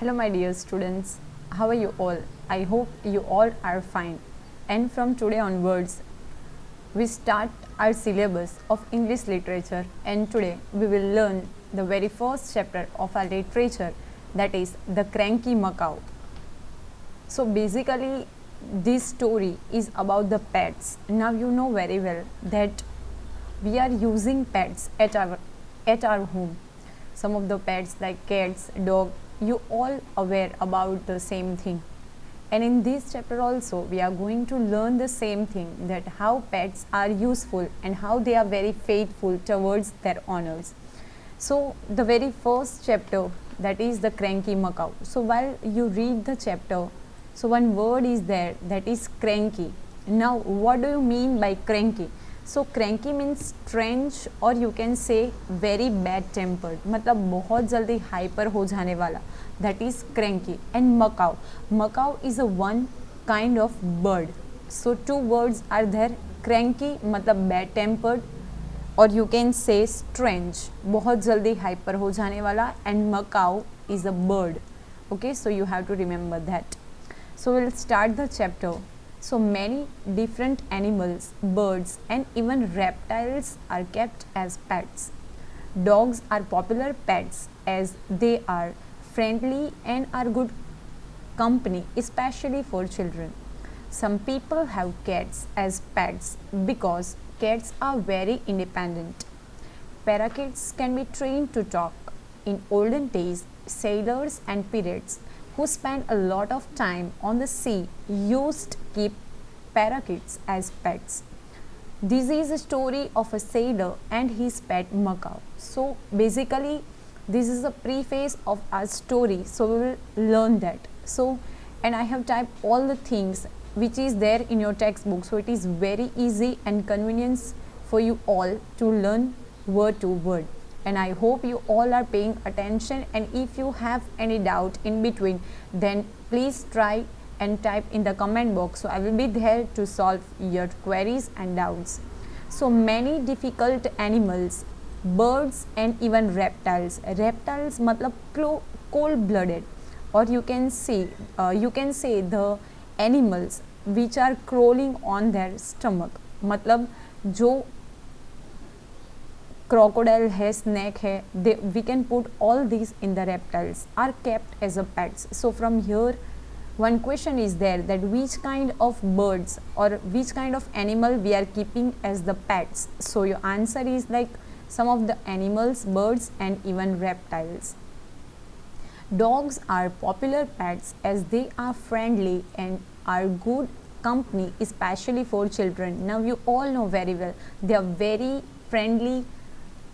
Hello, my dear students. How are you all? I hope you all are fine. And from today onwards, we start our syllabus of English literature. And today, we will learn the very first chapter of our literature, that is The Cranky Macaw. So, basically, this story is about the pets. Now, you know very well that we are using pets at our home. Some of the pets like cats, dog, you all aware about the same thing. And in this chapter also we are going to learn the same thing, that how pets are useful and how they are very faithful towards their owners. So the very first chapter, that is The Cranky Macaw. So while you read the chapter, so one word is there, that is cranky. Now what do you mean by cranky? So cranky means strange और you can say very bad tempered, मतलब बहुत जल्दी hyper हो जाने वाला, that is cranky. And macaw, macaw is a one kind of bird. So two words are there, cranky मतलब bad tempered और you can say strange, बहुत जल्दी हाइपर हो जाने वाला, and macaw is a bird. Okay, so you have to remember that. So we'll start the chapter. So many different animals, birds and even reptiles are kept as pets. Dogs are popular pets as they are friendly and are good company, especially for children. Some people have cats as pets because cats are very independent. Parakeets can be trained to talk. In olden days, sailors and pirates who spent a lot of time on the sea used to keep parakeets as pets. This is a story of a sailor and his pet macaw. So basically this is a preface of our story, so we will learn that. So, and I have typed all the things which is there in your textbook, so it is very easy and convenience for you all to learn word to word. And I hope you all are paying attention, and if you have any doubt in between, then please try and type in the comment box, so I will be there to solve your queries and doubts. So many difficult animals, birds and even reptiles. Reptiles मतलब cold blooded, or you can say the animals which are crawling on their stomach, मतलब जो crocodile है, snake है, we can put all these in the reptiles, are kept as a pets. So from here one question is there, that which kind of birds or which kind of animal we are keeping as the pets. So your answer is like some of the animals, birds and even reptiles. Dogs are popular pets as they are friendly and are good company, especially for children. Now you all know very well, they are very friendly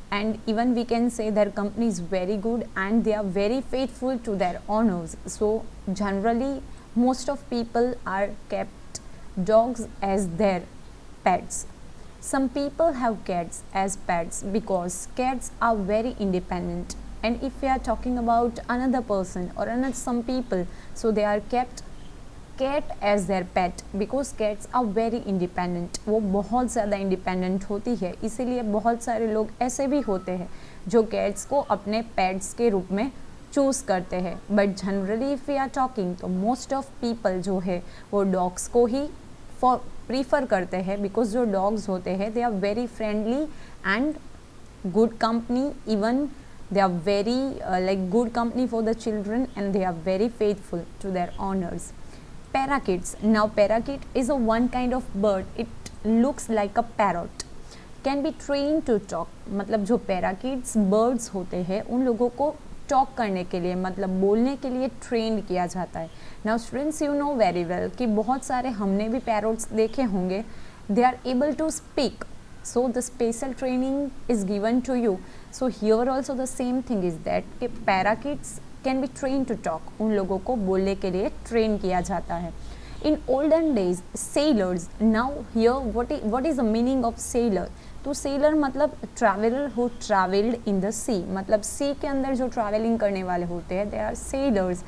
and even we can say their company is very good and they are very faithful to their owners. So generally most of people are kept dogs as their pets. Some people have cats as pets because cats are very independent. And if we are talking about another person or another some people, so they are kept cat as their pet because cats are very independent. वो बहुत ज़्यादा independent होती है, इसीलिए बहुत सारे लोग ऐसे भी होते हैं जो कैट्स को अपने पेट्स के रूप में चूज़ करते हैं. But generally if we are talking, तो मोस्ट ऑफ पीपल जो है वो डॉग्स को ही प्रीफर करते हैं, बिकॉज जो डॉग्स होते हैं they are very friendly and good company, even they are very like good company for the children, and they are very faithful to their owners. Parakeets. Now parakeet is a one kind of bird. It looks like a parrot. Can be trained to talk. मतलब जो parakeets birds होते हैं उन लोगों को talk करने के लिए, मतलब बोलने के लिए trained किया जाता है. Now students, you know very well कि बहुत सारे हमने भी parrots देखे होंगे. They are able to speak. So the special training is given to you. So here also the same thing is that कि parakeets can be trained to talk. उन लोगों को बोलने के लिए train किया जाता है. In olden days, sailors. Now here what is the meaning of sailor? तो sailor मतलब traveler who traveled in the sea. मतलब sea के अंदर जो traveling करने वाले होते हैं, they are sailors.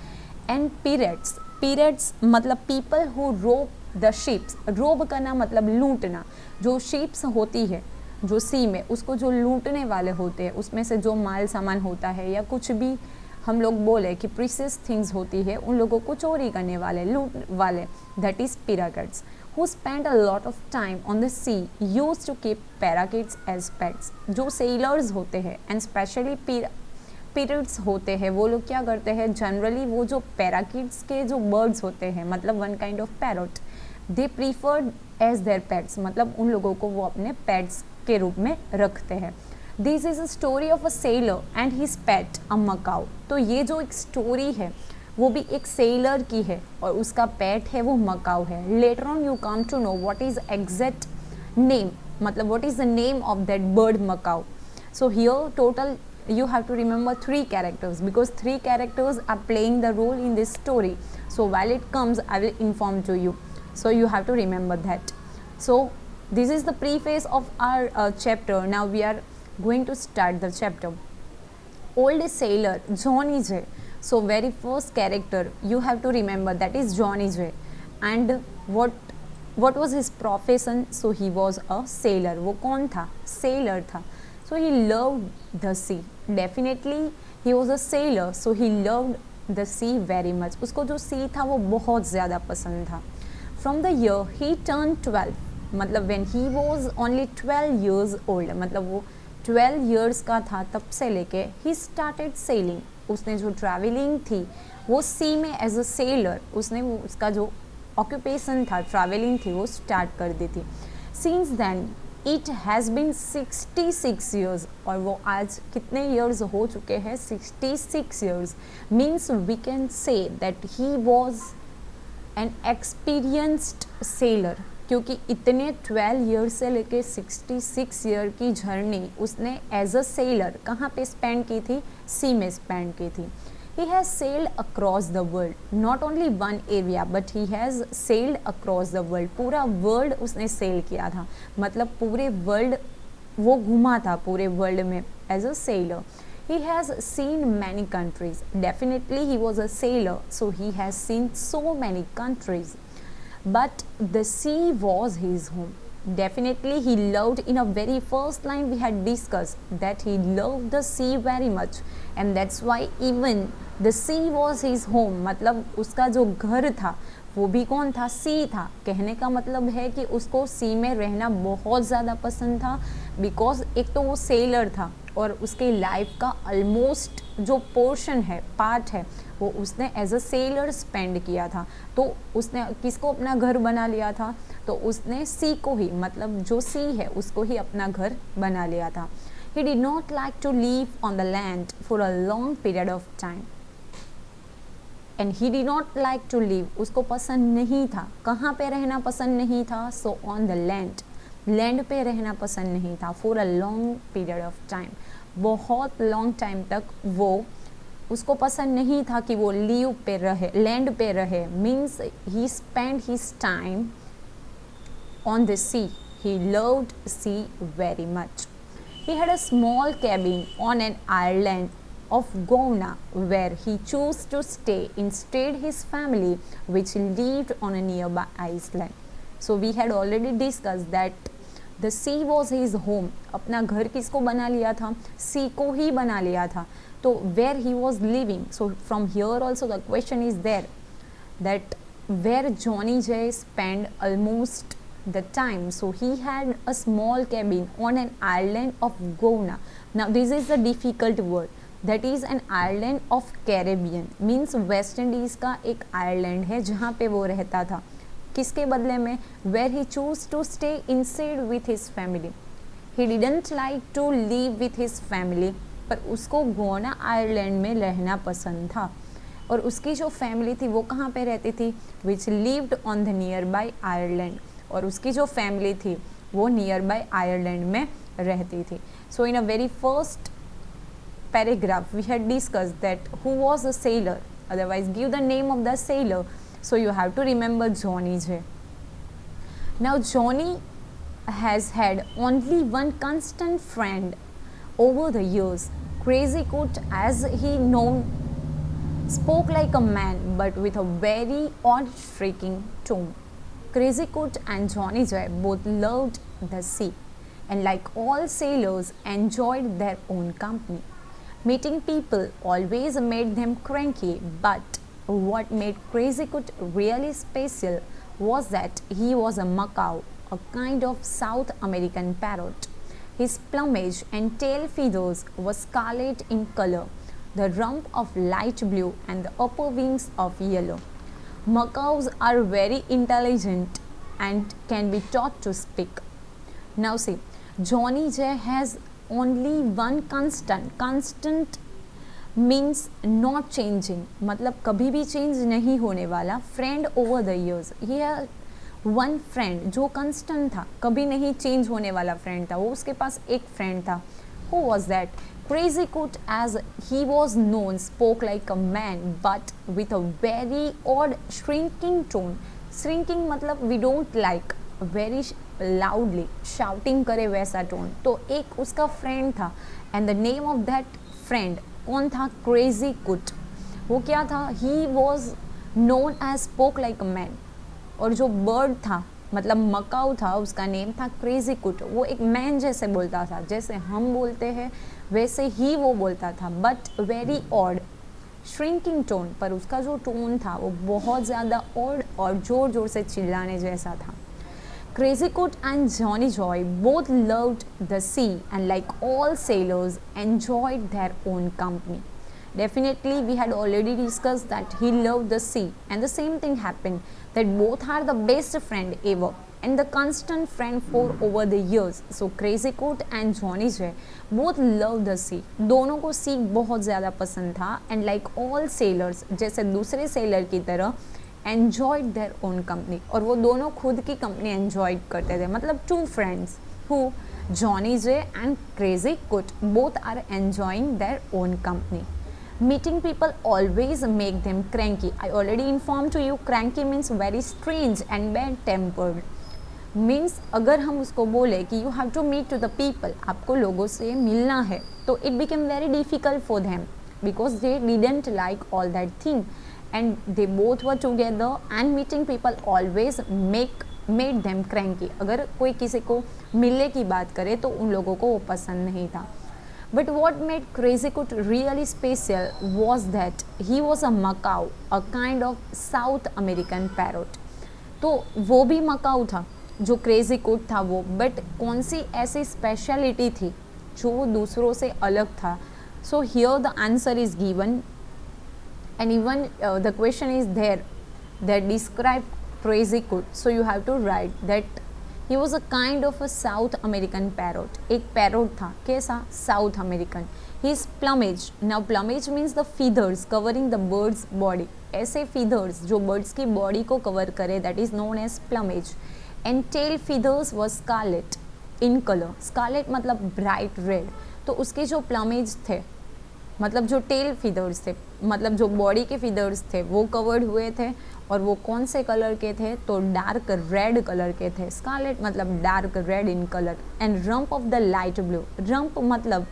And pirates. Pirates मतलब people who rob the ships. rob करना मतलब लूटना. जो ships होती है जो सी में, उसको जो लूटने वाले होते हैं, उसमें से जो माल सामान होता है या कुछ भी हम लोग बोले कि प्रीशियस थिंग्स होती है, उन लोगों को चोरी करने वाले, लूट वाले, दैट इज पिराकिड्स who spent a lot of time on the sea used to keep parakeets as pets. जो sailors होते हैं and specially pirates होते हैं, वो लोग क्या करते हैं जनरली, वो जो पैराकिट्स के जो बर्ड्स होते हैं, मतलब one kind of parrot, they preferred as their pets, मतलब उन लोगों को वो अपने पेट्स के रूप में रखते हैं. This is a story of a seller and his पेट अ मकाऊ. तो ये जो एक स्टोरी है वो भी एक सेलर की है और उसका पेट है वो मकाऊ है. Later on you come to know what is exact name, मतलब what is the name of that bird macaw. So here total you have to remember 3 characters because 3 characters are playing the role in this story. So while it comes I will inform to you, so you have to remember that. So this is the preface of our chapter. Now we are going to start the chapter. Old sailor Johnny J. So very first character you have to remember, that is Johnny J. And what was his profession? So he was a sailor. वो कौन था? sailor था. So he loved the sea. Definitely he was a sailor, so he loved the sea very much. उसको जो sea था वो बहुत ज़्यादा पसंद था. From the year he turned 12, मतलब when he was only 12 years old, मतलब वो 12 years का था तब से लेके he started sailing. उसने जो traveling थी वो sea में as a sailor, उसने वो उसका जो occupation था traveling थी वो start कर दी थी. Since then it has been 66 years, और वो आज कितने ईयर्स हो चुके हैं? 66 years. Means we can say that he was an experienced sailor, क्योंकि इतने 12 ईयर्स से लेके 66 ईयर की जर्नी उसने एज अ सेलर कहाँ पे स्पेंड की थी? सी में स्पेंड की थी. He has sailed across the world, not only one area, but he has sailed across the world. पूरा वर्ल्ड उसने सेल किया था, मतलब पूरे वर्ल्ड वो घूमा था, पूरे वर्ल्ड में as a sailor. He has seen many countries. Definitely he was a sailor, so he has seen so many countries. But the sea was his home. Definitely he loved, in a very first line we had discussed that he loved the sea very much, and that's why even the sea was his home. मतलब उसका जो घर था वो भी कौन था? सी था. कहने का मतलब है कि उसको सी में रहना बहुत ज़्यादा पसंद था, बिकॉज एक तो वो सेलर था और उसके लाइफ का ऑलमोस्ट जो पोर्शन है, पार्ट है, वो उसने एज अ सेलर स्पेंड किया था. तो उसने किसको अपना घर बना लिया था? तो उसने सी को ही, मतलब जो सी है उसको ही अपना घर बना लिया था. He did not like to live on the land for a long period of time. And he did not like to live, उसको पसंद नहीं था. कहाँ पे रहना पसंद नहीं था? So on the land. Land पे रहना पसंद नहीं था. For a long period of time. बहुत लॉन्ग टाइम तक वो उसको पसंद नहीं था कि वो लीव पे रहे, लैंड पे रहे. Means he spend his time on the sea. He loved sea very much. He had a small cabin on an island of Gouna where he chose to stay. Instead, his family, which lived on a nearby island. So we had already discussed that the sea was his home. अपना घर किसको बना लिया था? sea को ही बना लिया था. तो where he was living. So from here also the question is there that where Johnny J spent almost the time. So he had a small cabin on an island of Gouna. Now this is a difficult word. That is an island of Caribbean. Means West Indies का एक island है जहाँ पे वो रहता था. किसके बदले में? Where he chose to stay instead with his family. He didn't like to live with his family. पर उसको गोना आइलैंड में रहना पसंद था. और उसकी जो फैमिली थी वो कहाँ पे रहती थी? Which lived on the nearby island. और उसकी जो फैमिली थी वो नियर बाय आयरलैंड में रहती थी. So in a very first paragraph we had discuss that who was a sailor, otherwise give the name of the sailor. So you have to remember Johnny J. Now Johnny has had only one constant friend over the years. Crazy Coot, as he known, spoke like a man but with a very odd shrieking tone. Crazy Coot and Johnny J both loved the sea and like all sailors enjoyed their own company. Meeting people always made them cranky, but what made Crazy Kut really special was that he was a macaw, a kind of South American parrot. His plumage and tail feathers were scarlet in color, the rump of light blue and the upper wings of yellow. Macaws are very intelligent and can be taught to speak. Now see, Johnny J has only one constant. Constant means not changing, मतलब कभी भी change नहीं होने वाला. Friend over the years, he had one friend जो constant था, कभी नहीं चेंज होने वाला फ्रेंड था. वो उसके पास एक फ्रेंड था. Who was that? Crazy Kut, as he was known, spoke like a man but with a very odd shrinking tone. Shrinking मतलब we don't like very loudly shouting करे वैसा टोन. तो एक उसका फ्रेंड था and the name of that friend कौन था? Crazy Kut. वो क्या था? He was known as spoke like a man. और जो बर्ड था मतलब मकाऊ था, उसका नेम था क्रेजी कुट. वो एक मैन जैसे बोलता था, जैसे हम बोलते हैं वैसे ही वो बोलता था, but very odd shrinking tone. पर उसका जो टोन था वो बहुत ज़्यादा ऑड और ज़ोर ज़ोर से चिल्लाने जैसा था. Crazy Kut and Johnny Joy both loved the sea and like all sailors enjoyed their own company. Definitely we had already discussed that he loved the sea and the same thing happened, that both are the best friend ever and the constant friend for over the years. So Crazy Kut and Johnny J both loved the sea. दोनों को sea बहुत ज़्यादा पसंद था and like all sailors, जैसे दूसरे sailor की तरह enjoyed their own company. और वो दोनों खुद की company enjoy करते थे. मतलब two friends who Johnny J and Crazy Kut both are enjoying their own company. Meeting people always make them cranky. I already informed to you, cranky means very strange and bad tempered. Means अगर हम उसको बोले कि you have to meet to the people, आपको लोगों से मिलना है, तो it became very difficult for them because they didn't like all that thing and they both were together and meeting people always made them cranky. अगर कोई किसी को मिलने की बात करे तो उन लोगों को वो पसंद नहीं था. But what made Crazy Kut really special was that he was a macaw, a kind of South American parrot. तो वो भी macaw था जो Crazy Kut था वो, but कौन सी ऐसी स्पेशलिटी थी जो दूसरों से अलग था? So here the answer is given and even the question is there that describe Crazy Kut. So you have to write that he was a kind of a South American parrot. एक parrot था, कैसा? South American. His plumage, now plumage means the feathers covering the bird's body. ऐसे feathers जो birds की body को cover करे, that is known as plumage. And tail feathers were scarlet in color. Scarlet मतलब bright red. तो उसके जो plumage थे, मतलब जो टेल फीदर्स थे, मतलब जो बॉडी के फीदर्स थे वो कवर्ड हुए थे और वो कौन से कलर के थे? तो डार्क रेड कलर के थे. स्कारलेट मतलब dark red in colour. And rump of the light blue. Rump मतलब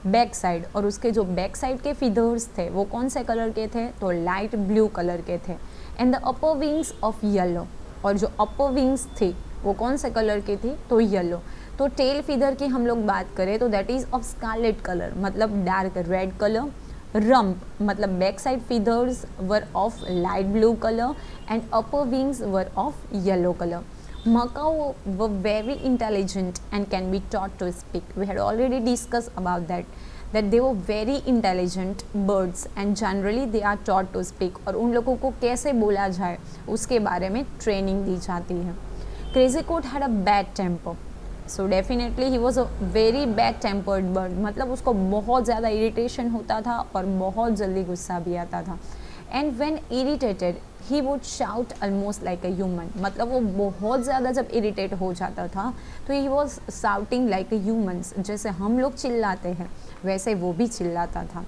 बैक साइड और उसके जो बैक साइड के फीदर्स थे वो कौन से कलर के थे? तो लाइट ब्लू कलर के थे. And the upper wings of yellow. और जो अपर विंग्स थी वो कौन से कलर की थी? तो येलो. तो टेल फीदर की हम लोग बात करें तो that is of scarlet colour मतलब डार्क रेड कलर. रम्प मतलब back side feathers were of light blue colour and upper wings were of yellow colour. Macaw were very intelligent and can be taught to speak. We had already discussed about that they were very intelligent birds and generally they are taught to speak. और उन लोगों को कैसे बोला जाए उसके बारे में ट्रेनिंग दी जाती है. Crazy Kut had a bad temper. So definitely he was a very bad tempered bird. मतलब उसको बहुत ज़्यादा इरिटेशन होता था और बहुत जल्दी गुस्सा भी आता था. And when irritated he would shout almost like a human. मतलब वो बहुत ज़्यादा जब इरिटेट हो जाता था तो he was shouting like a humans. जैसे हम लोग चिल्लाते हैं वैसे वो भी चिल्लाता था.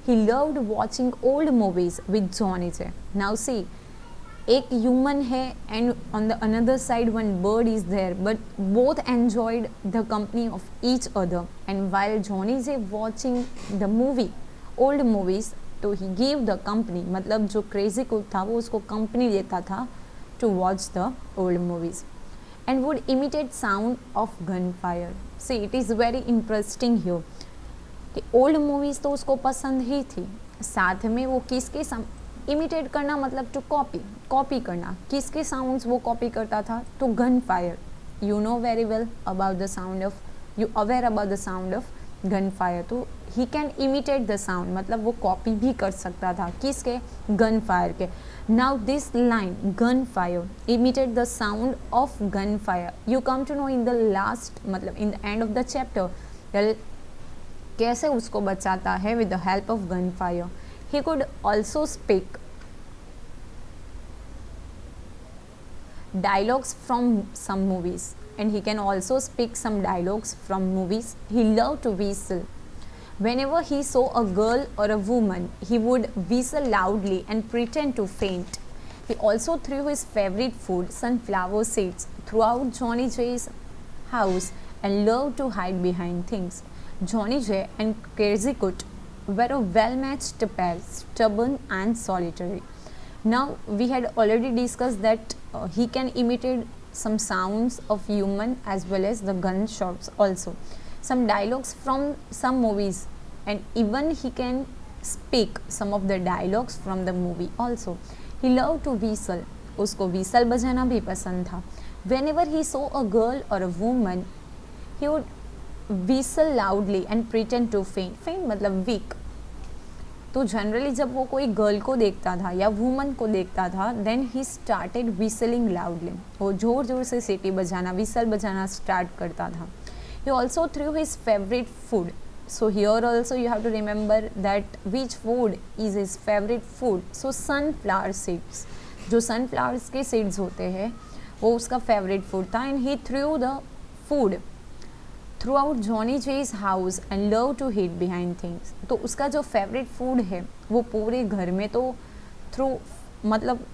He loved watching old movies with Johnny J. Now see, एक ह्यूमन है and on the another side one bird is there but both enjoyed the company of each other. And while Johnny J watching the movie old movies तो he give the company, मतलब जो crazy कुट था वो उसको company देता था to watch the old movies and would imitate sound of gun fire. See it is very interesting here. कि ओल्ड मूवीज़ तो उसको पसंद ही थी, साथ में वो किसके इमिटेट करना मतलब टू कॉपी करना, किसके साउंड्स वो कॉपी करता था, तो gun fire. You know very well about the sound of, you aware about the sound of gun fire. तो he can imitate the sound, मतलब वो कॉपी भी कर सकता था किसके, गन फायर के। Now this line gun fire imitate the sound of gun fire, you come to know in the last, मतलब in the end of the chapter कैसे उसको बचाता है with the help of gun fire. He could also speak dialogues from some movies, and he can also speak some dialogues from movies. He loved to whistle. Whenever he saw a girl or a woman, he would whistle loudly and pretend to faint. He also threw his favorite food, sunflower seeds, throughout Johnny J's house and loved to hide behind things. Johnny J and Crazy Kut were a well-matched pair, stubborn and solitary. Now we had already discussed that he can imitate some sounds of human as well as the gunshots also, some dialogues from some movies, and even he can speak some of the dialogues from the movie also. He loved to whistle, उसको whistle बजाना भी पसंद था. Whenever he saw a girl or a woman, he would whistle loudly and pretend to faint. Faint मतलब weak. तो generally जब वो कोई गर्ल को देखता था या वुमन को देखता था, then he started whistling loudly, वो जोर जोर से सीटी बजाना, विसल बजाना स्टार्ट करता था. He also through his favourite food. So here also you have to remember that which food is his favourite food. So sunflower seeds, जो सनफ्लावर्स के सीड्स होते हैं वो उसका फेवरेट फूड था. And he threw the food throughout Johnny J's house and love to hid behind things. तो उसका जो फेवरेट फूड है वो पूरे घर में तो थ्रू मतलब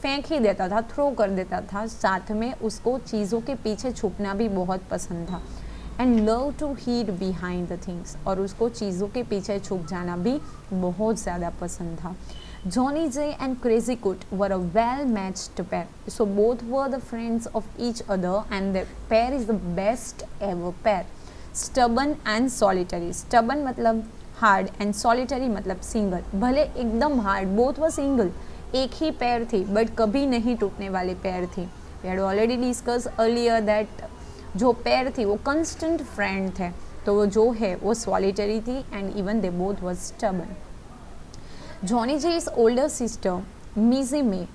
फेंक ही देता था, थ्रो कर देता था. साथ में उसको चीज़ों के पीछे छुपना भी बहुत पसंद था. And love to hid behind the things, और उसको चीज़ों के पीछे छुप जाना भी बहुत ज़्यादा पसंद था. Johnny J and Crazy Kut were a well-matched pair. So both were the friends of each other, and the pair is the best ever pair. Stubborn and solitary. Stubborn मतलब hard and solitary मतलब single. भले एकदम hard, both were single. एक ही पैर थी, but कभी नहीं टूटने वाले पैर थी. We had already discussed earlier that जो पैर थी वो constant friend थे. तो वो जो है वो solitary थी, and even they both were stubborn. Johnny J's older sister, Missy May,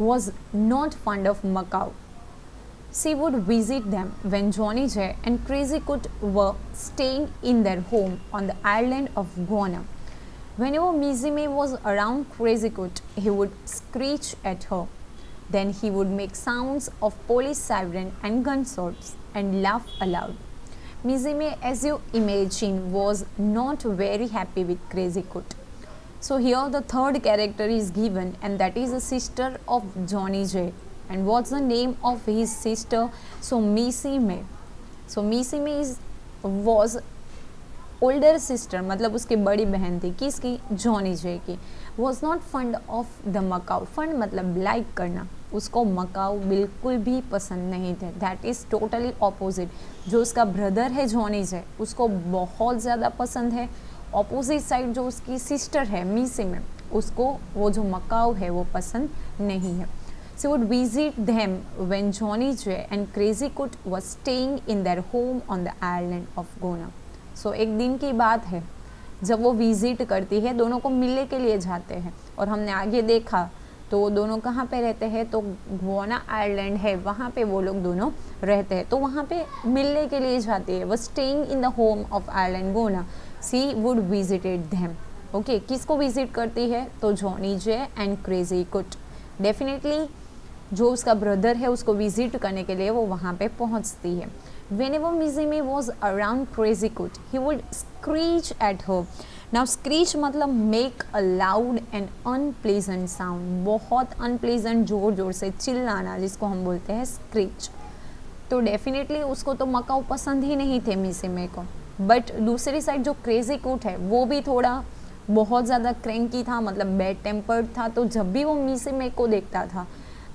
was not fond of Macau. She would visit them when Johnny J and Crazy Kut were staying in their home on the island of Guana. Whenever Missy May was around Crazy Kut, he would screech at her. Then he would make sounds of police siren and gunshots and laugh aloud. Missy May, as you imagine, was not very happy with Crazy Kut. So here the third character is given, and that is the sister of Johnny J. And what's the name of his sister? So Missy May. So Missy May was older sister, मतलब उसकी बड़ी बहन थी. किसकी? Johnny जे की. Was not fond of the Macau. Fond मतलब like करना. उसको मकाऊ बिल्कुल भी पसंद नहीं थे. That is totally opposite. जो उसका ब्रदर है जॉनी जे, उसको बहुत ज़्यादा पसंद है. ऑपोजिट साइड जो उसकी सिस्टर है मिसी में, उसको वो जो मकाऊ है वो पसंद नहीं है. She would visit them when Johnny J and Crazy Kut was staying in their home on the island of Gona. So एक दिन की बात है जब वो विजिट करती है, दोनों को मिलने के लिए जाते हैं. और हमने आगे देखा तो वो दोनों कहाँ पे रहते हैं, तो गोना आइलैंड है वहाँ पे वो लोग दोनों रहते हैं. तो वहाँ पे मिलने के लिए जाती है. वो staying in the home of island Gona. She would visited them. Okay, किसको विजिट करती है? तो Johnny J and Crazy Cut. Definitely जो उसका ब्रदर है उसको विजिट करने के लिए वो वहाँ पे पहुँचती है. Whenever Missy May was around Crazy Kut, he would screech at her. Now screech मतलब make a loud and unpleasant sound. बहुत unpleasant, जोर जोर से चिल्लाना, जिसको हम बोलते हैं screech. तो डेफिनेटली उसको तो मकाऊ पसंद ही नहीं थे मिसी मे को. बट दूसरी साइड जो क्रेजी कुट है वो भी थोड़ा बहुत ज़्यादा क्रैंकी था, मतलब बैड टेम्पर्ड था. तो जब भी वो मिसी मे को देखता था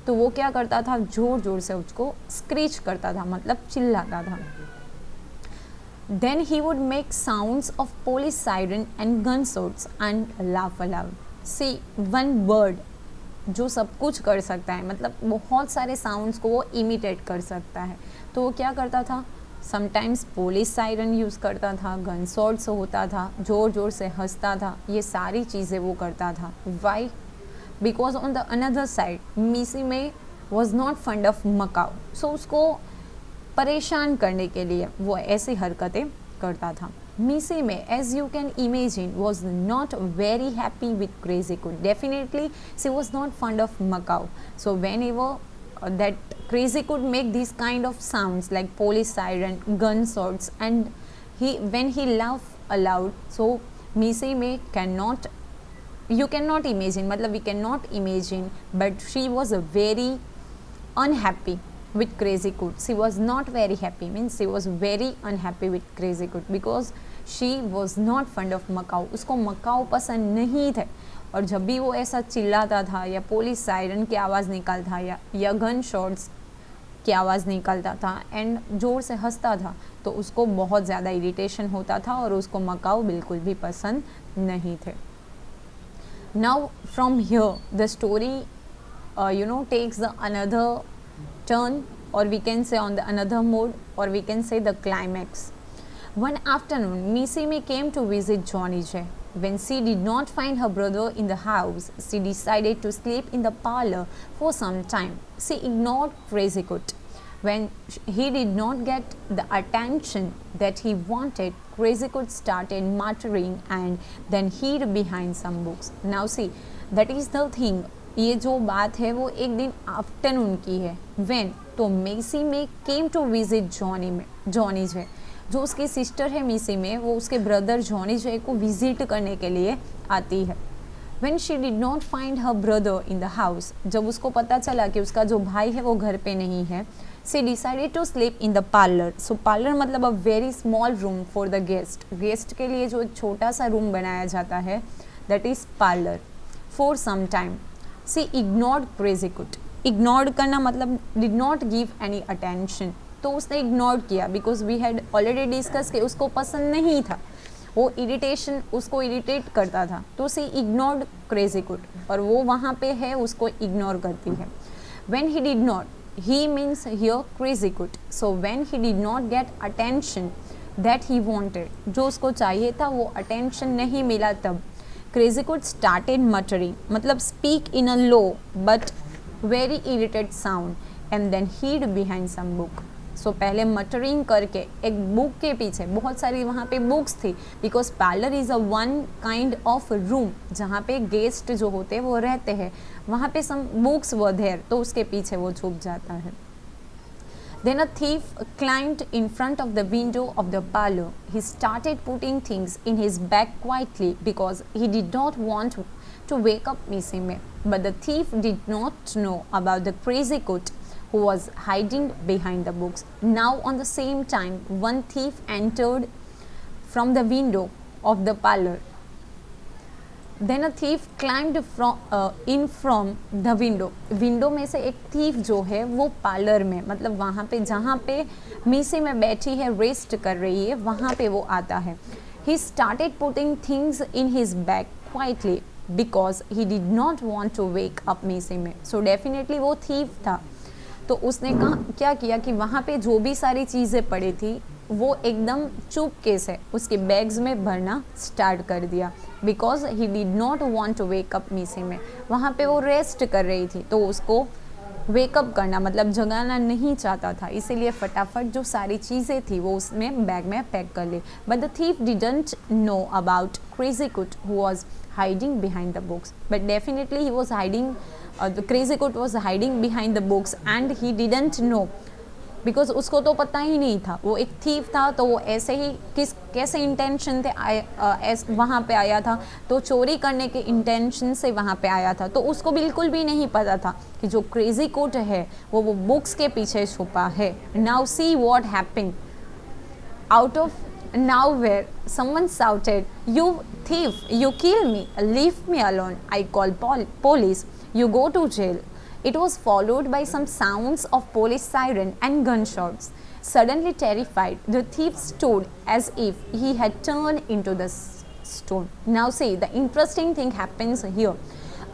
तो वो क्या करता था, जोर जोर से उसको स्क्रीच करता था, मतलब चिल्लाता था. Then he would make sounds of police siren and gunshots and laugh aloud. See, one bird जो सब कुछ कर सकता है, मतलब बहुत सारे साउंड्स को वो इमिटेट कर सकता है, तो वो क्या करता था, समटाइम्स पुलिस सायरन यूज़ करता था, गन शॉट्स होता था, ज़ोर ज़ोर से हंसता था, ये सारी चीज़ें वो करता था. Why? Because on the another side Missy Mae was not fond of macaw. So उसको परेशान करने के लिए वो ऐसी हरकतें करता था. Missy Mae, as you can imagine, was not very happy with Crazy Cud. Definitely she was not fond of macaw. So whenever that crazy could make these kind of sounds like police siren, gunshots, and when he laughed aloud, so Missy May cannot, you cannot imagine, matlab we cannot imagine, but she was very unhappy with crazy could. She was not very happy, means she was very unhappy with crazy could because she was not fond of Macao. उसको Macau पसंद नहीं थे, और जब भी वो ऐसा चिल्लाता था या पुलिस सायरन की आवाज़ निकालता था या गन शॉट्स की आवाज़ निकालता था एंड ज़ोर से हंसता था, तो उसको बहुत ज़्यादा इरिटेशन होता था और उसको मकाओ बिल्कुल भी पसंद नहीं थे. Now from here the story takes the another turn, or we can say on the another mode, or we can say the climax. One afternoon, Missy May came to visit Johnny J. When she did not find her brother in the house, she decided to sleep in the parlor for some time. She ignored Crazy Coot. When he did not get the attention that he wanted, Crazy Coot started muttering and then hid behind some books. Now see, that is the thing. ये जो बात है वो एक दिन afternoon की है. When? तो मिसी में केम टू विजिट जॉनी जे, जो उसकी सिस्टर है मिसी में, वो उसके ब्रदर जॉनी जे को विजिट करने के लिए आती है. When she did not find her brother in the house, जब उसको पता चला कि उसका जो भाई है वो घर पे नहीं है, she decided to sleep in the parlor. So parlor मतलब a very small room for the guest. Guest के लिए जो एक छोटा सा रूम बनाया जाता है, that is parlor. For some time, she ignored Crazy Coot. Ignored करना मतलब did not give any attention. तो उसने इग्नोर किया because we had already discuss कि उसको पसंद नहीं था, वो इरिटेशन उसको इरिटेट करता था, तो उसे इग्नोर्ड क्रेजी कुड, और वो वहाँ पे है उसको इग्नोर करती है. When he did not, he means here crazy coot, so when he did not get attention that he wanted, जो उसको चाहिए था वो अटेंशन नहीं मिला, तब क्रेजी कुड स्टार्टेड मटरिंग, मतलब speak in a low but very irritated sound and then hid behind some book. So पहले मटरिंग करके एक बुक के पीछे, बहुत सारी वहाँ पे बुक्स थी, because parlour is a one kind of room जहाँ पे गेस्ट जो होते हैं वो रहते हैं, वहाँ पे सम बुक्स वर देयर, तो उसके पीछे वो छुप जाता है. Then a thief climbed in front of the window of the parlor. He started putting things in his bag quietly because he did not want to wake up Missy May. But the thief did not know about the crazy coot who was hiding behind the books. Now on the same time, one thief entered from the window of the parlor. Then a thief climbed in from the window. Window में से एक thief जो है वो parlour में, मतलब वहाँ पे जहाँ पे मिसी में बैठी है, रेस्ट कर रही है, वहाँ पे वो आता है. He started putting things in his bag quietly because he did not want to wake up मिसी में. So definitely वो thief था, तो उसने क्या किया कि वहाँ पे जो भी सारी चीज़ें पड़ी थी वो एकदम चुपके से उसके बैग्स में भरना स्टार्ट कर दिया, because he did not want to wake up Missy Mae. वहाँ पे वो रेस्ट कर रही थी, तो उसको वेकअप करना मतलब जगाना नहीं चाहता था, इसीलिए फटाफट जो सारी चीज़ें थी वो उसमें बैग में पैक कर ली. But the thief didn't know about crazy coot who was hiding behind the books, but definitely he was hiding, the crazy coot was hiding behind the books and he didn't know because उसको तो पता ही नहीं था, वो एक thief था, तो वो ऐसे ही कैसे इंटेंशन थे वहाँ पे आया था, तो चोरी करने के इंटेंशन से वहाँ पे आया था, तो उसको बिल्कुल भी नहीं पता था कि जो क्रेजी कोट है वो बुक्स के पीछे छुपा है. Now see what happened. Out of nowhere someone shouted, "You thief, you kill me, leave me alone, I call police, you go to jail." It was followed by some sounds of police siren and gunshots. Suddenly terrified, the thief stood as if he had turned into the stone. Now see, the interesting thing happens here.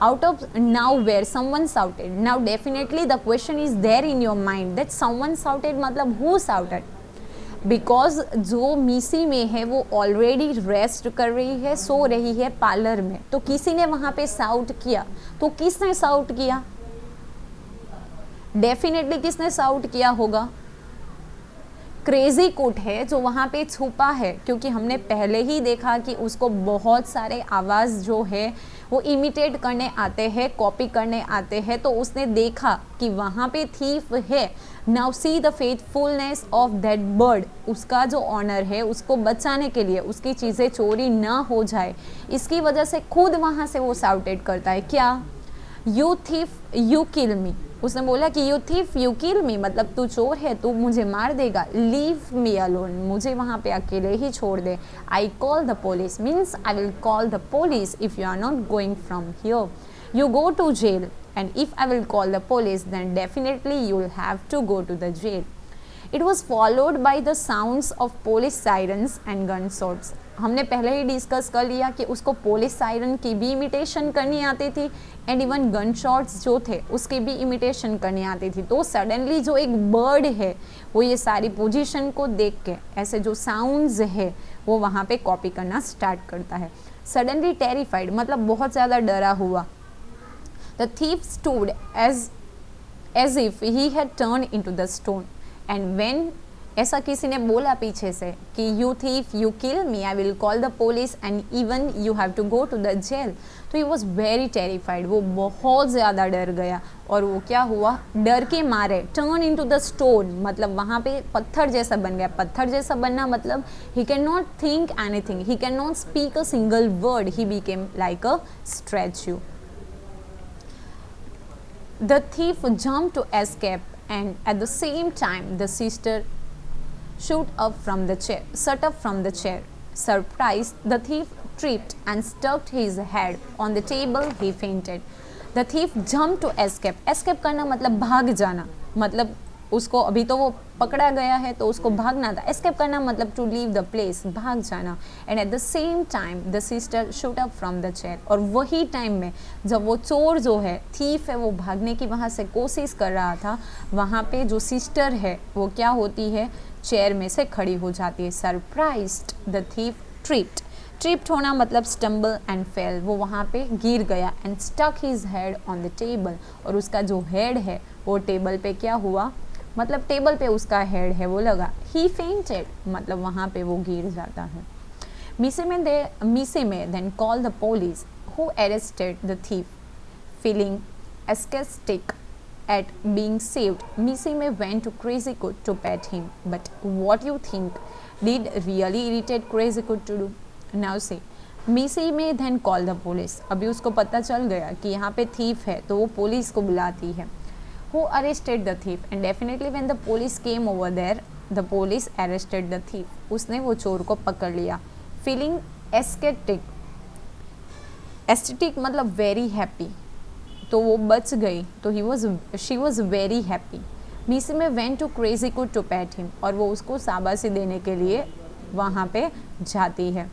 Out of nowhere someone shouted. Now definitely the question is there in your mind that someone shouted, मतलब who shouted? Because जो मिसी में है वो already rest कर रही है, सो रही है पार्लर में, तो किसी ने वहाँ पे साउट किया. तो किसने साउट किया? डेफिनेटली किसने साउट किया होगा? क्रेजी कोट है जो वहाँ पे छुपा है, क्योंकि हमने पहले ही देखा कि उसको बहुत सारे आवाज़ जो है वो इमिटेट करने आते हैं, कॉपी करने आते हैं. तो उसने देखा कि वहाँ पे थीफ है. Now see the faithfulness of that bird. उसका जो ऑनर है उसको बचाने के लिए, उसकी चीज़ें चोरी ना हो जाए, इसकी वजह से खुद वहाँ से वो साउटेड करता है. क्या? यू थीफ यू किल मी. उसने बोला कि यू थीफ यू किल मी, मतलब तू चोर है, तू मुझे मार देगा. लीव मी अलोन, मुझे वहाँ पे अकेले ही छोड़ दे. I call the police, means I will call the police if you are not going from here. You go to jail, and if I will call the police, then definitely you will have to go to the jail. It was followed by the sounds of police sirens and gunshots. हमने पहले ही discuss कर लिया कि उसको police siren की भी imitation करनी आती थी एंड इवन गन शॉट्स जो थे उसकी भी इमिटेशन करनी आती थी. तो सडनली जो एक बर्ड है वो ये सारी पोजीशन को देख के ऐसे जो साउंड्स है वो वहाँ पे कॉपी करना स्टार्ट करता है. सडनली टेरिफाइड मतलब बहुत ज़्यादा डरा हुआ. The thief stood as if he had turned into the stone. And when ऐसा किसी ने बोला पीछे से कि you thief, you kill me, I will call the police and even you have to go to the jail. तो he was very terrified. वो बहुत ज़्यादा डर गया. और वो क्या हुआ? डर के मारे turn into the stone, मतलब वहाँ पे पत्थर जैसा बन गया. पत्थर जैसा बनना मतलब he cannot think anything, he cannot speak a single word, he became like a statue. The thief jumped to escape, and at the same time the sister shot up from the chair. Surprised, the thief tripped and struck his head on the table. He fainted. The thief jumped to escape. Escape करना मतलब भाग जाना, मतलब उसको अभी तो वो पकड़ा गया है तो उसको भागना था. एस्केप करना मतलब टू लीव द प्लेस, भाग जाना. And at the same time the sister shoot up from the chair. और वही टाइम में जब वो चोर जो है, थीफ है, वो भागने की वहाँ से कोशिश कर रहा था, वहाँ पे जो सिस्टर है वो क्या होती है? चेयर में से खड़ी हो जाती है. सरप्राइज्ड द थीफ ट्रिप्ड होना मतलब स्टम्बल एंड फेल. वो वहाँ पे गिर गया. And stuck his head on the table. और उसका जो हेड है वो टेबल पे क्या हुआ? मतलब टेबल पे उसका हेड है वो लगा. ही फेंटेड मतलब वहाँ पे वो गिर जाता है. Missy Mae then call the police who arrested the thief. Feeling ecstatic at being saved, Missy May went to Crazy Good to pet him. But what you think did really irritate Crazy Good to do? Now say, Missy May then call the police. अभी उसको पता चल गया कि यहाँ पे thief है तो वो पुलिस को बुलाती है. Who arrested the thief? And definitely when the police came over there, the police arrested the thief. उसने वो चोर को पकड़ लिया. Feeling ecstatic, ecstatic मतलब very happy. तो वो बच गई. तो she was very happy. Missy May went to Crazy Good to pet him. और वो उसको शाबाशी देने के लिए वहाँ पे जाती है.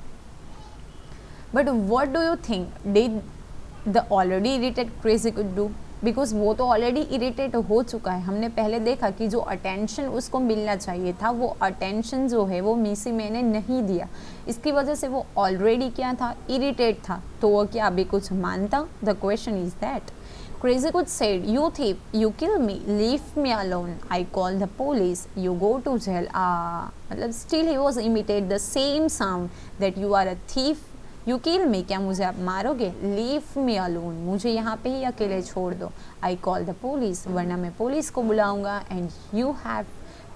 But what do you think did the already irritated Crazy Good do? Because वो तो ऑलरेडी इरिटेट हो चुका है. हमने पहले देखा कि जो अटेंशन उसको मिलना चाहिए था वो अटेंशन जो है वो मिसी मे ने नहीं दिया. इसकी वजह से वो ऑलरेडी क्या था? इरिटेट था. तो वो क्या अभी कुछ मानता? The question is that Crazy Good said, "You thief, you kill me, leave me alone. I call the police. You go to jail." मतलब still he was imitate the same sound that you are a thief. You kill me, क्या मुझे आप मारोगे? Leave me alone, मुझे यहाँ पे ही अकेले छोड़ दो. I call the police, वरना मैं पुलिस को बुलाऊंगा. And you have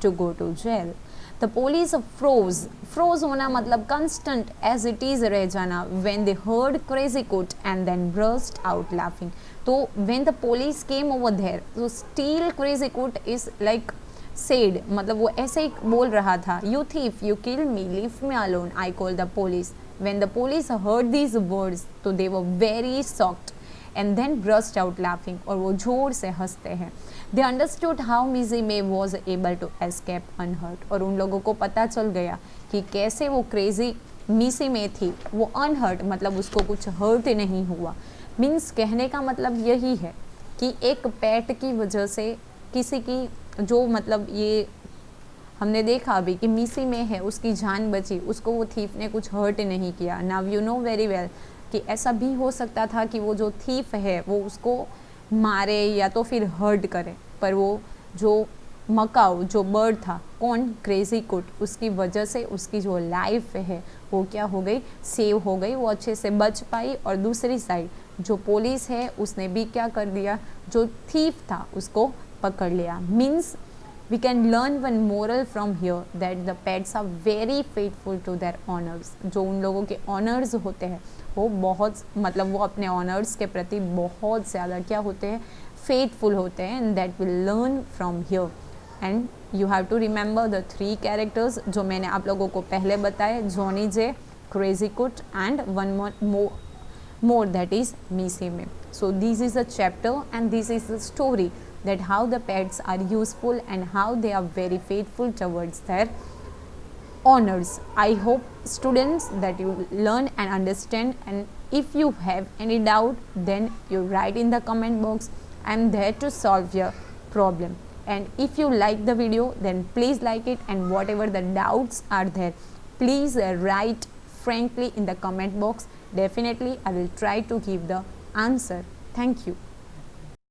to go to jail. The police froze होना मतलब constant as it is रह जाना when they heard Crazy Good and then burst out laughing. तो when the police came over there, so still Crazy Good is like said, मतलब वो ऐसे ही बोल रहा था, you thief, you kill me, leave me alone, I call the police. When the police heard these words, so they were very shocked and then burst out laughing, और वो जोर से हंसते हैं. They understood how Missy Mae was able to escape unhurt, और उन लोगों को पता चल गया कि कैसे वो क्रेजी मिसी में थी वो अनहर्ट, मतलब उसको कुछ हर्ट नहीं हुआ. मीन्स कहने का मतलब यही है कि एक पेट की वजह से किसी की जो मतलब ये हमने देखा अभी कि मिसी में है, उसकी जान बची, उसको वो थीफ ने कुछ हर्ट नहीं किया. Now you know very well कि ऐसा भी हो सकता था कि वो जो थीफ है वो उसको मारे या तो फिर हर्ट करे, पर वो जो मकाऊ जो बर्ड था, कौन, क्रेजी कुट, उसकी वजह से उसकी जो लाइफ है वो क्या हो गई, सेव हो गई, वो अच्छे से बच पाई. और दूसरी साइड जो पुलिस है उसने भी क्या कर दिया, जो थीफ था उसको पकड़ लिया. Means we can learn one moral from here that the pets are very faithful to their owners. जो उन लोगों के owners होते हैं वो बहुत मतलब वो अपने owners के प्रति बहुत ज़्यादा क्या होते हैं, faithful होते हैं. and that will learn from here. and you have to remember the 3 characters जो मैंने आप लोगों को पहले बताए, जॉनी जे, क्रेजी कुट and one more that is Missy May. So this is a chapter and this is a story that how the pets are useful and how they are very faithful towards their owners. I hope students that you learn and understand, and if you have any doubt then you write in the comment box. I am there to solve your problem. And if you like the video then please like it, and whatever the doubts are there please write frankly in the comment box. Definitely I will try to give the answer. Thank you.